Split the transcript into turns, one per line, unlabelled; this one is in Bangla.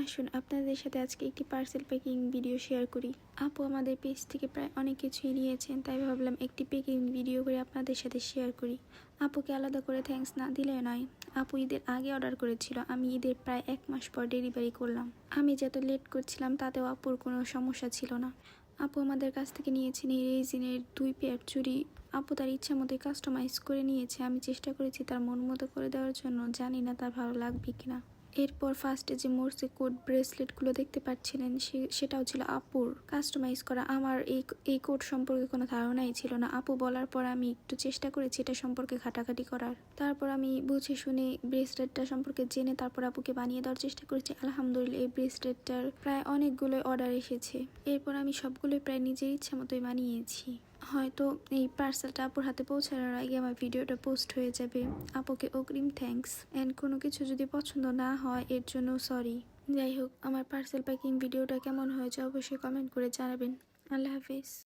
আসুন আপনাদের সাথে আজকে একটি পার্সেল প্যাকিং ভিডিও শেয়ার করি। আপু আমাদের পেজ থেকে প্রায় অনেক কিছুই নিয়েছেন, তাই ভাবলাম একটি প্যাকিং ভিডিও করে আপনাদের সাথে শেয়ার করি। আপুকে আলাদা করে থ্যাঙ্কস না দিলে নয়। আপু ঈদের আগে অর্ডার করেছিল, আমি ঈদের প্রায় 1 মাস পর ডেলিভারি করলাম। আমি যত লেট করছিলাম তাতেও আপুর কোনো সমস্যা ছিল না। আপু আমাদের কাছ থেকে নিয়েছেন এই রেজিনের 2 পেয়ার চুড়ি। আপু তার ইচ্ছা মতোই কাস্টমাইজ করে নিয়েছে। আমি চেষ্টা করেছি তার মন মতো করে দেওয়ার জন্য, জানি না তার ভালো লাগবে কিনা। এরপর ফার্স্টে যে মোরসে কোড ব্রেসলেটগুলো দেখতে পাচ্ছিলেন সেটাও ছিল আপুর কাস্টমাইজ করা। আমার এই কোড সম্পর্কে কোনো ধারণাই ছিল না। আপু বলার পর আমি একটু চেষ্টা করেছি এটা সম্পর্কে ঘাটাঘাটি করার। তারপর আমি বুঝে শুনে ব্রেসলেটটা সম্পর্কে জেনে তারপর আপুকে বানিয়ে দেওয়ার চেষ্টা করেছি। আলহামদুলিল্লাহ এই ব্রেসলেটটার প্রায় অনেকগুলো অর্ডার এসেছে। এরপর আমি সবগুলোই প্রায় নিজের ইচ্ছা মতোই বানিয়েছি। হয়তো এই পার্সেলটা আপুর হাতে পৌঁছানোর আগে আমার ভিডিওটা পোস্ট হয়ে যাবে। আপুকে অগ্রিম থ্যাঙ্কস। অ্যান্ড কোনো কিছু যদি পছন্দ না হয় এর জন্য সরি। যাই হোক, আমার পার্সেল প্যাকিং ভিডিওটা কেমন হয়েছে অবশ্যই কমেন্ট করে জানাবেন। আল্লাহ হাফিজ।